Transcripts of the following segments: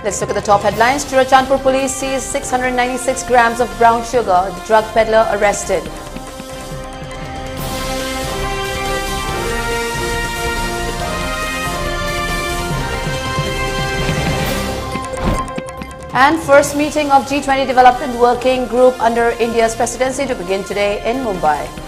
Let's look at the top headlines. Churachandpur police seized 696 grams of brown sugar. Drug peddler arrested. And first meeting of G20 Development Working Group under India's presidency to begin today in Mumbai.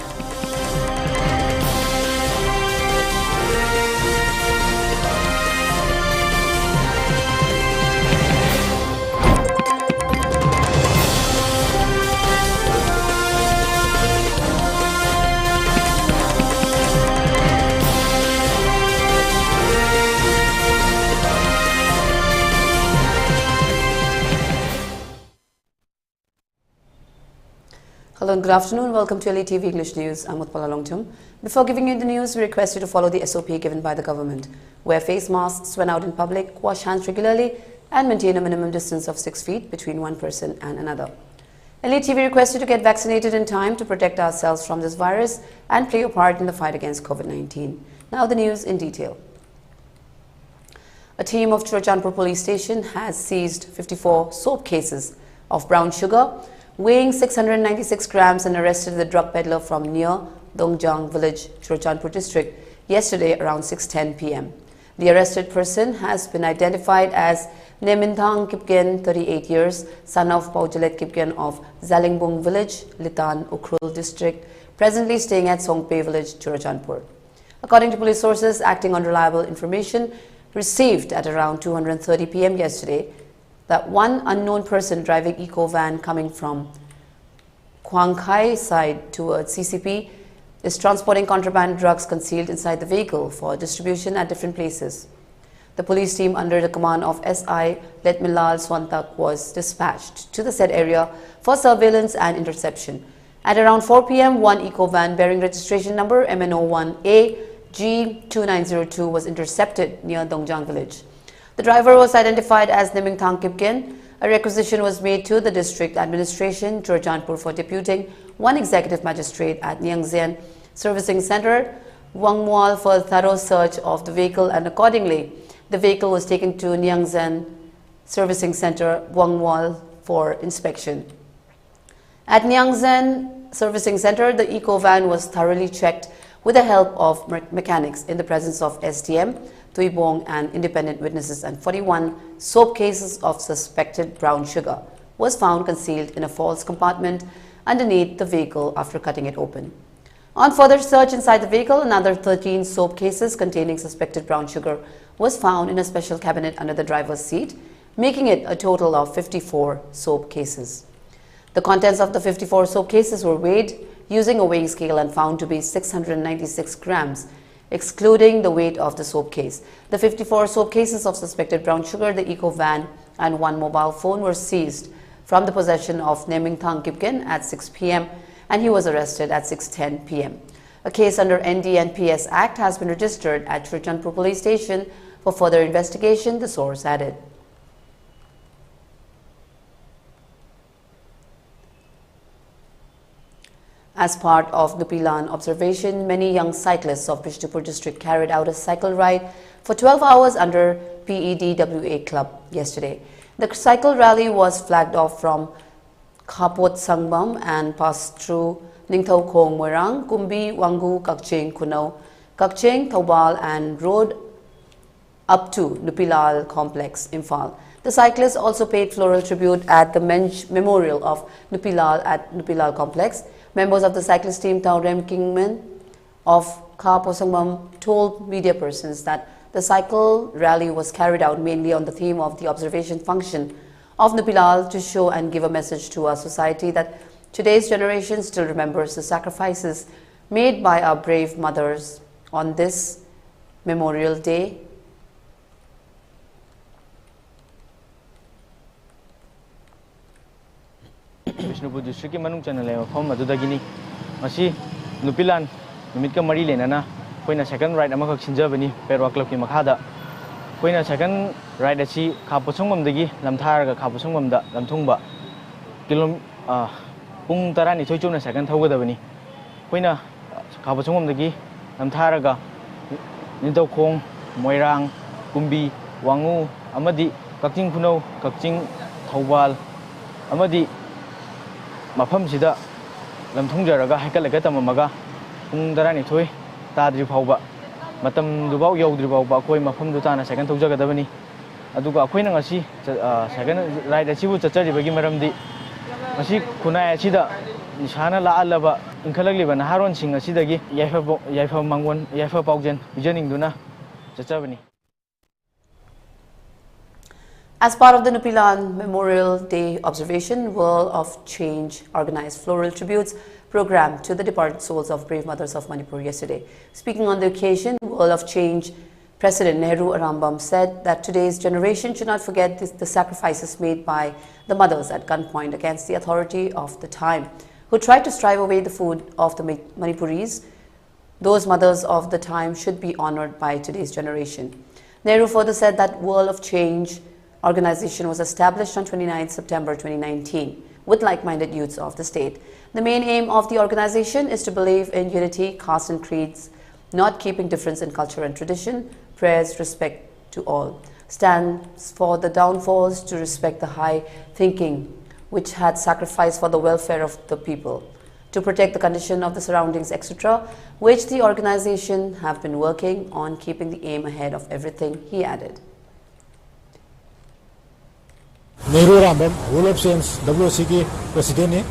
Hello and good afternoon. Welcome to ELITETV English News. I'm Utpala. Before giving you the news, we request you to follow the SOP given by the government. Wear face masks when out in public, wash hands regularly, and maintain a minimum distance of 6 feet between one person and another. ELITETV requests you to get vaccinated in time to protect ourselves from this virus and play your part in the fight against COVID-19. Now the news in detail. A team of Churachandpur police station has seized 54 soap cases of brown sugar weighing 696 grams and arrested the drug peddler from near Dongjang village, Churachandpur district, yesterday around 6:10 p.m. The arrested person has been identified as Nemintang Kipgen, 38 years, son of Paujalet Kipgen of Zalingbung village, Litan, Ukhrul district, presently staying at Songpe village, Churachandpur. According to police sources acting on reliable information received at around 2:30 p.m. yesterday, that one unknown person driving eco van coming from Kwangkhai side towards CCP is transporting contraband drugs concealed inside the vehicle for distribution at different places. The police team under the command of SI Letmilal Swantak was dispatched to the said area for surveillance and interception. At around 4 p.m., one eco van bearing registration number MNO1A G2902 was intercepted near Dongjang village. The driver was identified as Nemingthang Kipgen. A requisition was made to the district administration, Churachandpur, for deputing one executive magistrate at Nyangzen Servicing Center, Wangmual, for a thorough search of the vehicle, and accordingly, the vehicle was taken to Nyangzen Servicing Center, Wangmual, for inspection. At Nyangzen Servicing Center, the eco van was thoroughly checked with the help of mechanics in the presence of STM, Tuibong and independent witnesses, and 41 soap cases of suspected brown sugar was found concealed in a false compartment underneath the vehicle after cutting it open. On further search inside the vehicle, another 13 soap cases containing suspected brown sugar was found in a special cabinet under the driver's seat, making it a total of 54 soap cases. The contents of the 54 soap cases were weighed using a weighing scale and found to be 696 grams, excluding the weight of the soap case. The 54 soap cases of suspected brown sugar, the eco van, and one mobile phone were seized from the possession of Nemingthang Kipgen at 6 p.m. and he was arrested at 6:10 p.m. A case under ND&PS Act has been registered at Churachandpur police station for further investigation, the source added. As part of Nupilan observation, many young cyclists of Bishnupur district carried out a cycle ride for 12 hours under PEDWA club yesterday. The cycle rally was flagged off from Khapot Sangbam and passed through Ningthau Khong Moirang, Kumbi, Wangu, Kakching, Kunau, Kakching, Taubal, and rode up to Nupilal complex, Imphal. The cyclists also paid floral tribute at the memorial of Nupilal at Nupilal complex. Members of the cyclist team, Taurem Kingman of Kha Posangmam, told media persons that the cycle rally was carried out mainly on the theme of the observation function of Nupilal to show and give a message to our society that today's generation still remembers the sacrifices made by our brave mothers on this Memorial Day. Bishnupur district ki manung channel le phom adudagini masi Nupilan numit ka mari lenana koina second ride ama khak sinjabani perwa club ki makhada koina second ride asi Khapusongmam dagi lamtharaga Khapusongmam da lamthungba kilom pung tarani thoi chuna second thogadabani koina Khapusongmam dagi lamtharaga Nintau Khong Moirang Kumbi Wangu amadi Kakching Khunau, Kakching Thawal, Amadi Mafam Sida, Lamthungjaraga, Hakalakata Mamaga, Darani Toy, Tadri Pauba, Matam Dubau Yodribau, Bakoi, Mafam Dutana, second to Jagadavani, Aduga Queen and Asi, second right as she would touch the Bagimaramdi, Asi Kuna Chida, Nishana La Alaba, Inkalali, and Haron Sing Asidagi, Yafa Mangon, Yafa Paujan, Visioning Duna, Chavani. As part of the Nupilan Memorial Day observation, World of Change organized floral tributes program to the departed souls of brave mothers of Manipur yesterday. Speaking on the occasion, World of Change President Nehru Arambam said that today's generation should not forget the sacrifices made by the mothers at gunpoint against the authority of the time, who tried to strive away the food of the Manipuris. Those mothers of the time should be honored by today's generation. Nehru further said that World of Change organization was established on 29 September 2019 with like-minded youths of the state. The main aim of the organization is to believe in unity, caste and creeds, not keeping difference in culture and tradition, prayers respect to all, stands for the downfalls to respect the high thinking which had sacrificed for the welfare of the people, to protect the condition of the surroundings, etc., which the organization have been working on keeping the aim ahead of everything, he added. Nehru Rambam, World of Change WC President ne,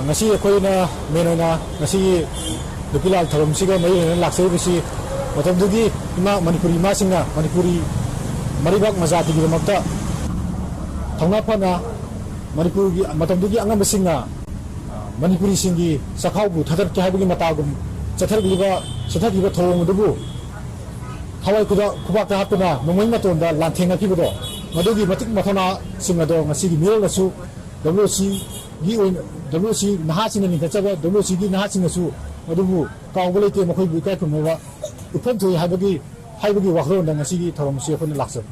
ngasi koi na menona ngasi Utpala tharom siga mai laksai bisi, matam dugi ima Manipuri ma singa Manipuri maribak mazati gi makta, thongna phana Manipur gi matam dugi angam singa Manipuri singi sakhau bu thadar ki habi matagum chathar giba thong dubu thawai kuda kubak ta hapuna nomoi matonda lanthenga ki bodo Madugi Matik Matona Singado, Masigi Milasu, WC, WC, Nahasing and Tachava, WC, Nahasingasu, Madubu, Kawalite, Makobu Kakumova, Upentu Habagi, Wakron, and Masigi, Toramsi from the Laxam.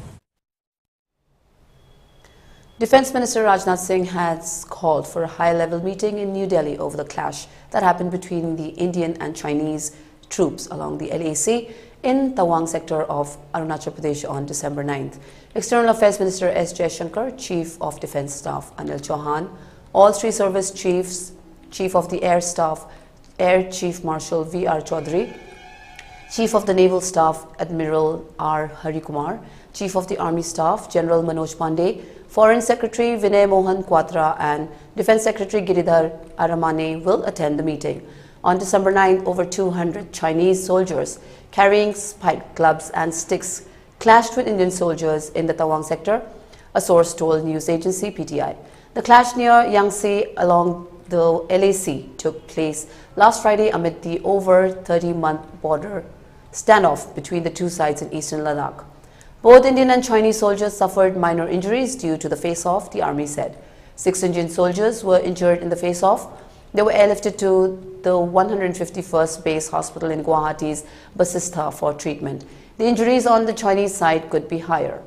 Defense Minister Rajnath Singh has called for a high-level meeting in New Delhi over the clash that happened between the Indian and Chinese troops along the LAC in Tawang sector of Arunachal Pradesh on December 9th. External Affairs Minister S. Jaishankar, Chief of Defence Staff Anil Chauhan, all three service chiefs, Chief of the Air Staff, Air Chief Marshal V.R. Chaudhary, Chief of the Naval Staff Admiral R. Harikumar, Chief of the Army Staff General Manoj Pandey, Foreign Secretary Vinay Mohan Quatra and Defence Secretary Giridhar Aramane will attend the meeting. On December 9th, over 200 Chinese soldiers carrying spiked clubs and sticks clashed with Indian soldiers in the Tawang sector, a source told news agency PTI. The clash near Yangtze along the LAC took place last Friday amid the over 30-month border standoff between the two sides in eastern Ladakh. Both Indian and Chinese soldiers suffered minor injuries due to the face-off, the army said. 6 Indian soldiers were injured in the face-off. They were airlifted to the 151st Base Hospital in Guwahati's Basista for treatment. The injuries on the Chinese side could be higher.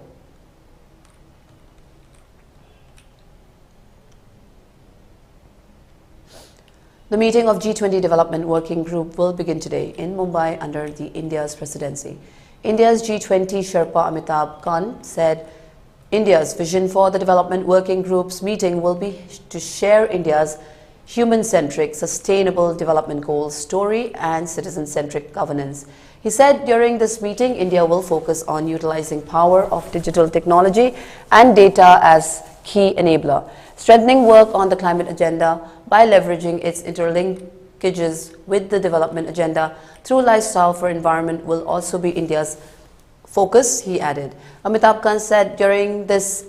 The meeting of G20 Development Working Group will begin today in Mumbai under the India's presidency. India's G20 Sherpa Amitabh Kant said India's vision for the Development Working Group's meeting will be to share India's human-centric, sustainable development goals, story and citizen-centric governance. He said during this meeting, India will focus on utilizing power of digital technology and data as key enabler, strengthening work on the climate agenda by leveraging its interlinkages with the development agenda through lifestyle for environment will also be India's focus, he added. Amitabh Kant said during this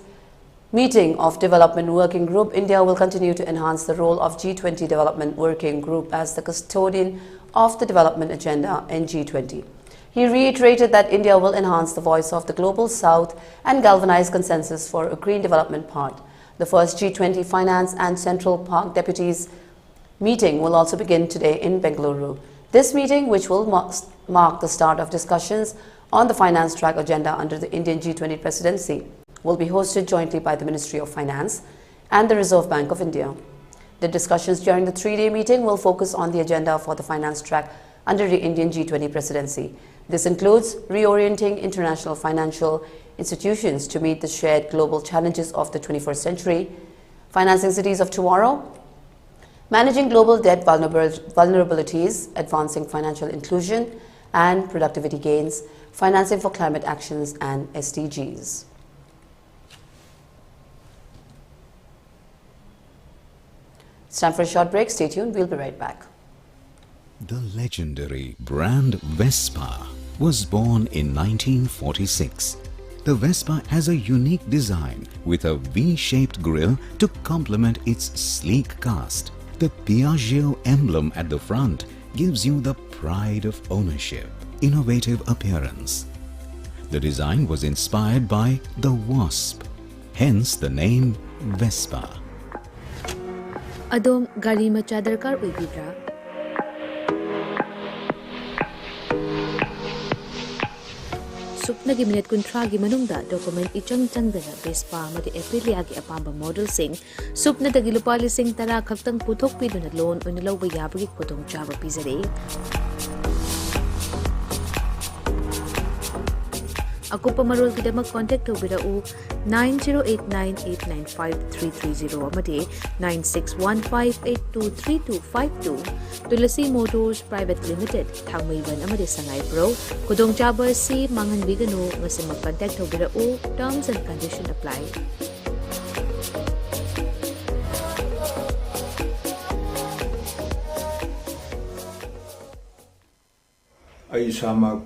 meeting of Development Working Group, India will continue to enhance the role of G20 Development Working Group as the custodian of the development agenda in G20. He reiterated that India will enhance the voice of the Global South and galvanize consensus for a green development path. The first G20 Finance and Central Park Deputies meeting will also begin today in Bengaluru. This meeting, which will mark the start of discussions on the finance track agenda under the Indian G20 presidency, will be hosted jointly by the Ministry of Finance and the Reserve Bank of India. The discussions during the 3-day meeting will focus on the agenda for the finance track under the Indian G20 presidency. This includes reorienting international financial institutions to meet the shared global challenges of the 21st century, financing cities of tomorrow, managing global debt vulnerabilities, advancing financial inclusion and productivity gains, financing for climate actions and SDGs. It's time for a short break. Stay tuned. We'll be right back. The legendary brand Vespa was born in 1946. The Vespa has a unique design with a V-shaped grille to complement its sleek cast. The Piaggio emblem at the front gives you the pride of ownership, innovative appearance. The design was inspired by the wasp, hence the name Vespa. Adom gari macha darkar oibidra? Supnagi minute kuntragi manungda document ichang changdana Vespa amadi Aprilia gi apamba model sing supna dagi lupa lising tara khaktang puthok piduna loan oina lawba yabagi khudong chaba pizare. Akupa marol kidamak contact tobirau 9089895330 amadi 9615823252 Tulasi Motors Private Limited Thangmaiban amadi Sangai Pro Kudong Chaba si Mangan Bigano ngasi mag-contact tobirau terms and condition apply. Ay sama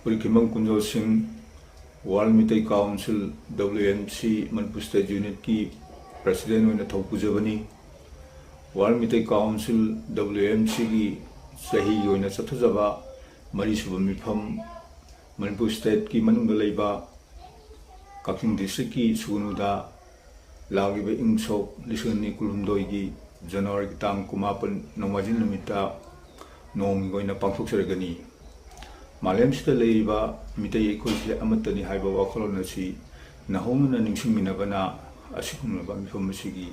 Purikimang Kunjo Singh Walmitay Council WMC Manipur State Unit ki President wena Thopujabani Walmitay Council WMC ki Sahi wena Sathajaba Marisuba Mifam Manipur State ki Manungda Laiba Kaking District ki Sunuda Lagiba Ingsok Lisuni Kulumdoi ki January Tang Kumapan Nomajin Numita Nomi Goina Pangfok Saragani Malem sita leiba mitai ekoi amatani haiba wakolona si nahomna ningsing minabana asikun ba mifom sigi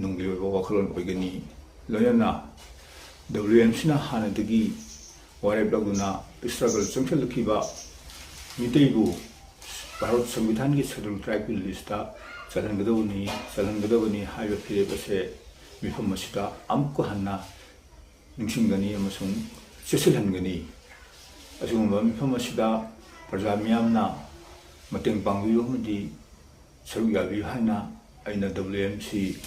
nungli ba wakolon oigani loyana WMC na hanadagi ware bloguna struggle changchal kiba mitai bu Bharat Samvidhan ki schedule track lista chalangadawni haiba phire base mifom masita amko hanna ningsing gani amasung sesilhan gani Asumba Mifamasida, Prazamiamna, Mateng Bangu, the Saruga Vihana, Aina WMC,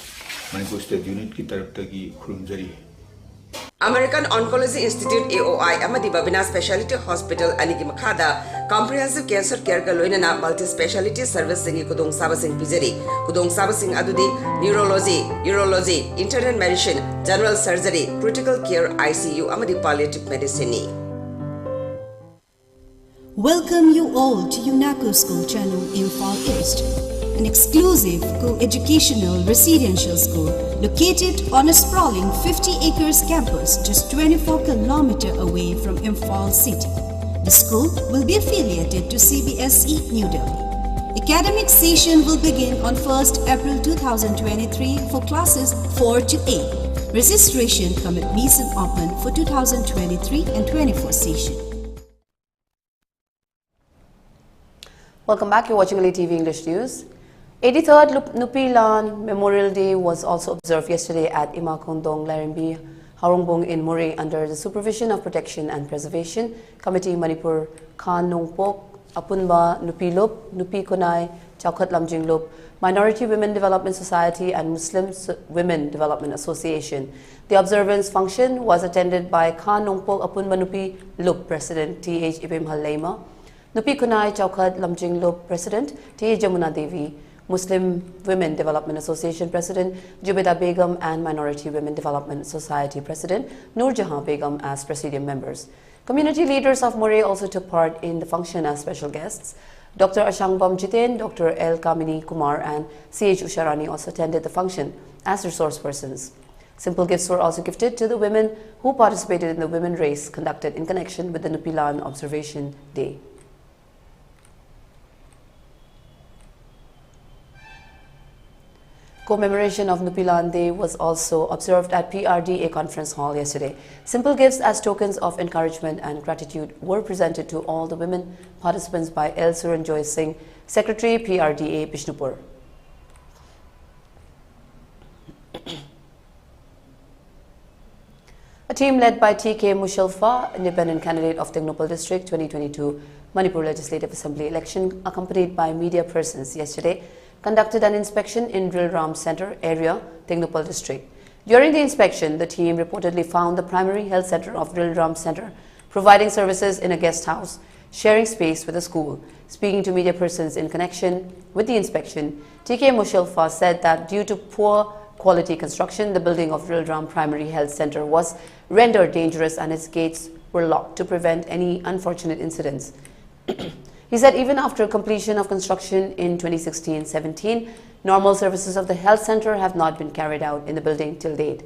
Manipur State Unit Kitaraptagi, Kurumzari. American Oncology Institute AOI Amadi Babina Specialty Hospital Anigi Makada Comprehensive Cancer Care Galoina Multi Specialty Service Singi Kudong Sabasing Pizeri Kudong Sabasing Adudi Neurology, Urology, Internal Medicine, General Surgery, Critical Care ICU Amadi Palliative Medicine. Welcome you all to UNACO School Channel Imphal East, an exclusive co-educational residential school located on a sprawling 50 acres campus just 24 km away from Imphal city. The school will be affiliated to CBSE New Delhi. Academic session will begin on 1st April 2023 for classes 4 to 8. Registration come admission open for 2023 and 24 session. Welcome back. You're watching ELITETV English News. 83rd Nupilan Memorial Day was also observed yesterday at Imakondong Larimbi, Harongbong in Muri under the supervision of Protection and Preservation Committee Manipur Khan Nongpok, Apunba Nupilup, Nupi Kunai, Chaukat Lamjinglup, Minority Women Development Society and Muslim Women Development Association. The observance function was attended by Khan Nongpok Apunba Nupi Lup President T.H. Ibim Halema, Nupi Kunai Chaukat Lamjinglup President T.H. Jamuna Devi, Muslim Women Development Association President Jubeda Begum and Minority Women Development Society President Nur Jahan Begum as Presidium members. Community leaders of Muri also took part in the function as special guests. Dr. Ashangbam Jiten, Dr. L. Kamini Kumar and C.H. Usharani also attended the function as resource persons. Simple gifts were also gifted to the women who participated in the women race conducted in connection with the Nupilan Observation Day. Commemoration of Nupilan Day was also observed at PRDA Conference Hall yesterday. Simple gifts as tokens of encouragement and gratitude were presented to all the women participants by L. Suranjoy Singh, Secretary PRDA Bishnupur. A team led by T.K. Mushalfa, independent candidate of Tengnopal District 2022 Manipur Legislative Assembly election, accompanied by media persons yesterday, conducted an inspection in Rilram Center area, Tengnopal District. During the inspection, the team reportedly found the primary health center of Rilram Center providing services in a guest house, sharing space with a school. Speaking to media persons in connection with the inspection, T.K. Mushalfa said that due to poor quality construction, the building of Rilram Primary Health Center was rendered dangerous and its gates were locked to prevent any unfortunate incidents. He said even after completion of construction in 2016-17, normal services of the health center have not been carried out in the building till date.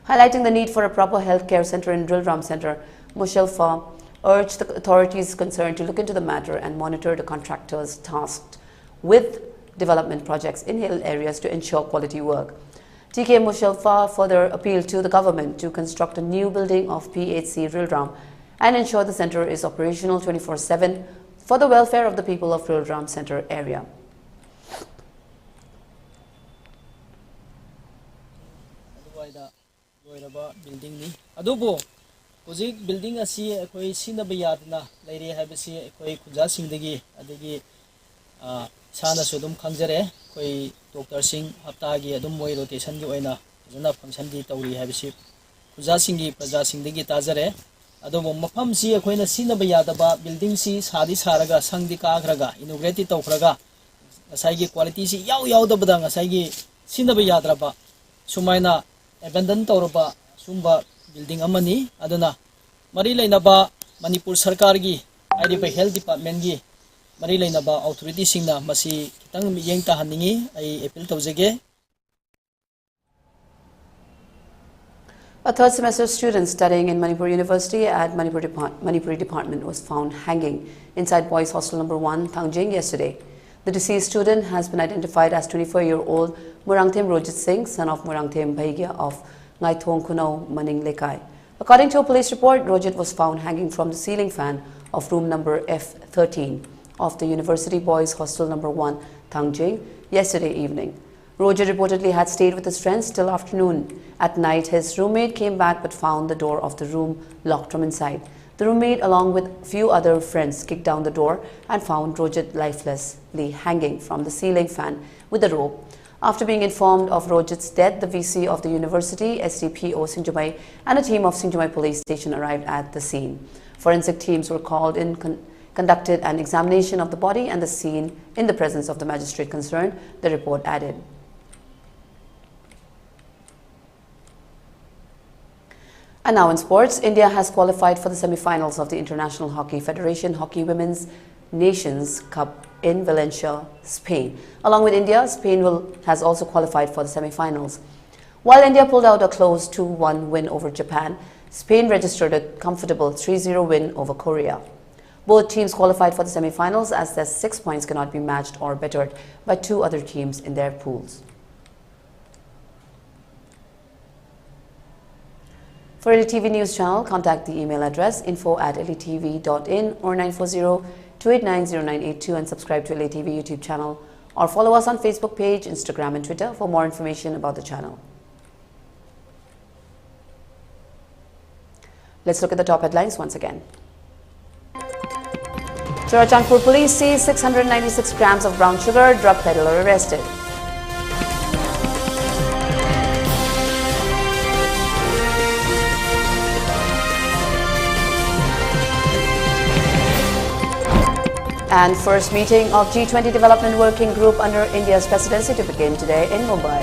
Highlighting the need for a proper health care center in Rilram Center, Mushalfa urged the authorities concerned to look into the matter and monitor the contractors tasked with development projects in hill areas to ensure quality work. T.K. Mushalfa further appealed to the government to construct a new building of PHC Rilram and ensure the center is operational 24/7 for the welfare of the people of Rilram Center area. Building asi ekoi sinaba yadna leire habisi ekoi kuja singdagi adagi sana sudum khangjare koi doctor sing hapta gi adum moi rotation gi oina jana function di tawri habisi kuja singi praja singdagi tajare adomo mafam si ekoi na sinaba yadaba building si sadi saraga sangdi ka agraga inaugurate tawkhraga asai gi quality si yaw da badang asai gi sinaba yadraba sumaina abandon tawraba sumba building amani aduna mari lainaba Manipur Sarkar gi IDP Health Department gi mari lainaba authority singna masi kitang yeng ta haningi ai appeal tawjege. A third semester student studying in Manipur University at Manipuri Department was found hanging inside boys hostel number 1 Thangjing yesterday. The deceased student has been identified as 24-year-old Murangthem Rojit Singh, son of Murangthem Bhaigya of Ngaithong Kunau Maning Lekai. According to a police report, Rojit was found hanging from the ceiling fan of room number F13 of the University Boys Hostel number 1 Thangjing yesterday evening. Rojit reportedly had stayed with his friends till afternoon. At night, his roommate came back but found the door of the room locked from inside. The roommate, along with few other friends, kicked down the door and found Rojit lifelessly hanging from the ceiling fan with a rope. After being informed of Rojit's death, the VC of the university, SDPO Singjumai, and a team of Singjumai police station arrived at the scene. Forensic teams were called in, conducted an examination of the body and the scene in the presence of the magistrate concerned, the report added. And now in sports, India has qualified for the semi-finals of the International Hockey Federation Hockey Women's Nations Cup in Valencia, Spain. Along with India, Spain has also qualified for the semi-finals. While India pulled out a close 2-1 win over Japan, Spain registered a comfortable 3-0 win over Korea. Both teams qualified for the semi-finals as their 6 points cannot be matched or bettered by two other teams in their pools. For ELITETV News Channel, contact the email address info@elitv.in or 940-289-0982 and subscribe to ELITETV YouTube channel, or follow us on Facebook page, Instagram and Twitter for more information about the channel. Let's look at the top headlines once again. Churachandpur police seized 696 grams of brown sugar, drug peddler arrested. And first meeting of G20 Development Working Group under India's presidency to begin today in Mumbai.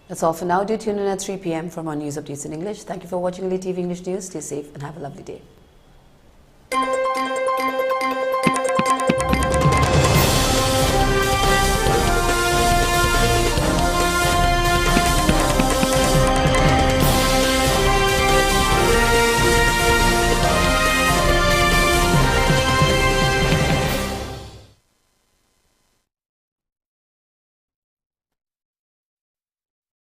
That's all for now. Do tune in at 3 p.m. for more news updates in English. Thank you for watching ELITETV English News. Stay safe and have a lovely day.